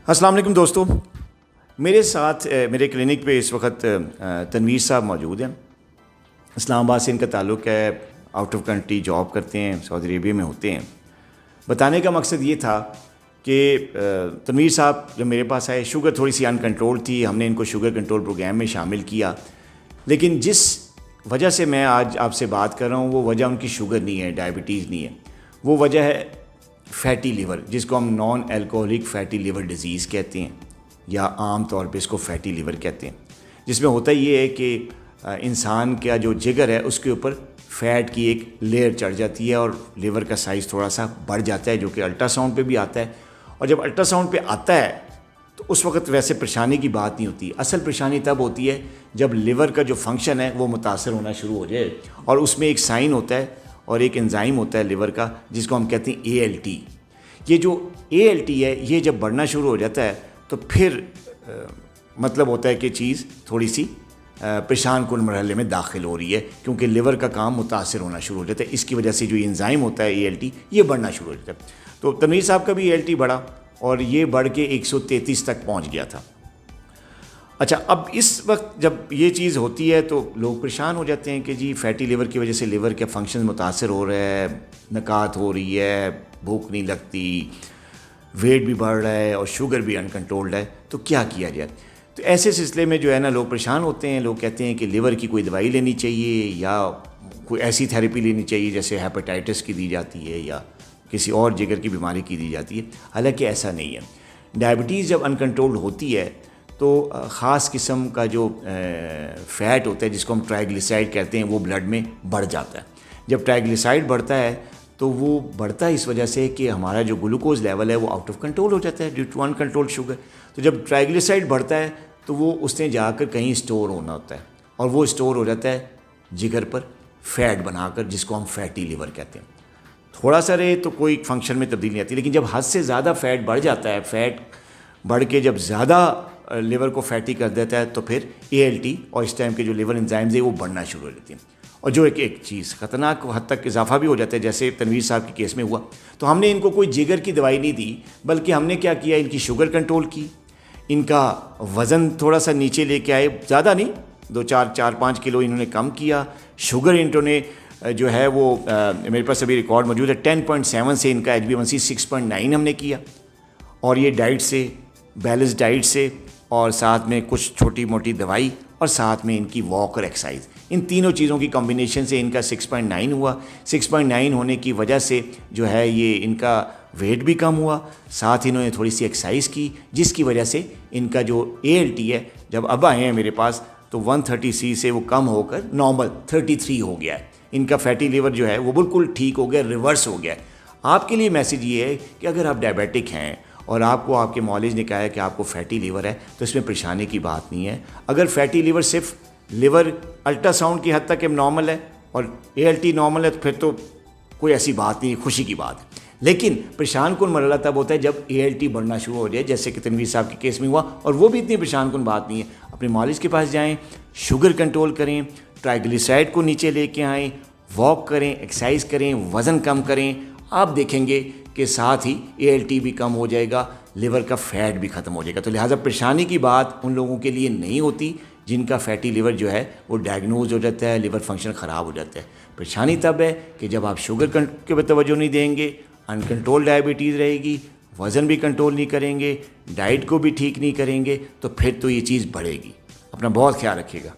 अस्सलाम वालेकुम दोस्तों, मेरे साथ मेरे क्लिनिक पे इस वक्त तनवीर साहब मौजूद हैं। इस्लामाबाद से इनका ताल्लुक़ है, आउट ऑफ कंट्री जॉब करते हैं, सऊदी अरेबिया में होते हैं। बताने का मकसद ये था कि तनवीर साहब जब मेरे पास आए, शुगर थोड़ी सी अनकंट्रोल थी, हमने इनको शुगर कंट्रोल प्रोग्राम में शामिल किया। लेकिन जिस वजह से मैं आज आपसे बात कर रहा हूँ वो वजह उनकी शुगर नहीं है, डायबिटीज़ नहीं है, वो वजह है फैटी लिवर, जिसको हम non alcoholic fatty liver disease कहते हैं या आम तौर पे इसको फैटी लिवर कहते हैं। जिसमें होता ये है कि इंसान का जो जिगर है उसके ऊपर फ़ैट की एक लेयर चढ़ जाती है और लिवर का साइज़ थोड़ा सा बढ़ जाता है, जो कि अल्ट्रासाउंड पे भी आता है। और जब अल्ट्रासाउंड पे आता है तो उस वक्त वैसे परेशानी की बात नहीं होती। असल परेशानी तब होती है जब लिवर का जो फंक्शन है वो मुतासर होना शुरू हो जाए, और उसमें एक साइन होता है और एक एंजाइम होता है लिवर का, जिसको हम कहते हैं ALT। ये जो ALT है ये जब बढ़ना शुरू हो जाता है तो फिर मतलब होता है कि चीज़ थोड़ी सी परेशान कुन मरहले में दाखिल हो रही है, क्योंकि लिवर का काम मुतासर होना शुरू हो जाता है। इसकी वजह से जो एंजाइम होता है ALT ये बढ़ना शुरू हो जाता है। तो तनवीर साहब का भी ALT बढ़ा और ये बढ़ के 133 तक पहुँच गया था। अच्छा, अब इस वक्त जब ये चीज़ होती है तो लोग परेशान हो जाते हैं कि जी फैटी लिवर की वजह से लिवर के फंक्शन मुतासर हो रहा है, नकात हो रही है, भूख नहीं लगती, वेट भी बढ़ रहा है और शुगर भी अनकंट्रोल्ड है, तो क्या किया जाए। तो ऐसे सिलसिले में जो है ना, लोग परेशान होते हैं। लोग कहते हैं कि लिवर की कोई दवाई लेनी चाहिए या कोई ऐसी थेरेपी लेनी चाहिए जैसे हेपेटाइटिस की दी जाती है या किसी और जिगर की बीमारी की दी जाती है। हालांकि ऐसा नहीं है। डायबिटीज़ जब अनकंट्रोल्ड होती है तो ख़ास किस्म का जो फ़ैट होता है जिसको हम ट्राइग्लिसराइड कहते हैं वो ब्लड में बढ़ जाता है। जब ट्राइग्लिसराइड बढ़ता है तो वो बढ़ता है इस वजह से कि हमारा जो ग्लूकोज लेवल है वो आउट ऑफ कंट्रोल हो जाता है ड्यू टू अनकंट्रोल्ड शुगर। तो जब ट्राइग्लिसराइड बढ़ता है तो वो उसने जाकर कहीं स्टोर होना होता है और वो स्टोर हो जाता है जिगर पर फ़ैट बनाकर, जिसको हम फैटी लिवर कहते हैं। थोड़ा सा रहे तो कोई फंक्शन में तब्दीली नहीं आती, लेकिन जब हद से ज़्यादा फ़ैट बढ़ जाता है, फ़ैट बढ़ के जब ज़्यादा लिवर को फैटी कर देता है तो फिर ALT और इस टाइम के जो लिवर एंजाइम्स है वो बढ़ना शुरू हो जाती हैं, और जो एक चीज़ ख़तरनाक हद तक इजाफा भी हो जाता है, जैसे तनवीर साहब के केस में हुआ। तो हमने इनको कोई जिगर की दवाई नहीं दी, बल्कि हमने क्या किया, इनकी शुगर कंट्रोल की, इनका वज़न थोड़ा सा नीचे लेके आए, ज़्यादा नहीं, 4-5 किलो इन्होंने कम किया। शुगर इन्होंने जो है वो मेरे पास अभी रिकॉर्ड मौजूद है, 10.7 से इनका HbA1c 6.9 हमने किया। और ये डाइट से, बैलेंस डाइट से, और साथ में कुछ छोटी मोटी दवाई, और साथ में इनकी वॉक और एक्सरसाइज, इन तीनों चीज़ों की कॉम्बिनेशन से इनका 6.9 हुआ। 6.9 होने की वजह से जो है ये इनका वेट भी कम हुआ, साथ ही इन्होंने थोड़ी सी एक्सरसाइज की, जिसकी वजह से इनका जो ALT है जब अब आए हैं मेरे पास तो 130 से वो कम होकर नॉर्मल 33 हो गया है। इनका फैटी लिवर जो है वो बिल्कुल ठीक हो गया, रिवर्स हो गया है। आपके लिए मैसेज ये है कि अगर आप डायबिटिक हैं और आपको आपके मॉलिज ने कहा है कि आपको फैटी लिवर है, तो इसमें परेशानी की बात नहीं है। अगर फैटी लिवर सिर्फ लिवर अल्ट्रासाउंड की हद तक नॉर्मल है और ALT नॉर्मल है तो फिर तो कोई ऐसी बात नहीं, खुशी की बात है। लेकिन परेशान कुन मरहला तब होता है जब ALT बढ़ना शुरू हो जाए, जैसे कि तनवीर साहब के केस में हुआ, और वो भी इतनी परेशान कुन बात नहीं है। अपने मॉलिज के पास जाएँ, शुगर कंट्रोल करें, ट्राइग्लिसराइड को नीचे लेके आएँ, वॉक करें, एक्सरसाइज करें, वज़न कम करें, आप देखेंगे कि साथ ही ALT भी कम हो जाएगा, लिवर का फ़ैट भी ख़त्म हो जाएगा। तो लिहाजा परेशानी की बात उन लोगों के लिए नहीं होती जिनका फैटी लिवर जो है वो डायग्नोज हो जाता है, लिवर फंक्शन ख़राब हो जाता है। परेशानी तब है कि जब आप शुगर के पर तवज्जो नहीं देंगे, अनकंट्रोल डायबिटीज़ रहेगी, वज़न भी कंट्रोल नहीं करेंगे, डाइट को भी ठीक नहीं करेंगे, तो फिर तो ये चीज़ बढ़ेगी। अपना बहुत ख्याल रखिएगा।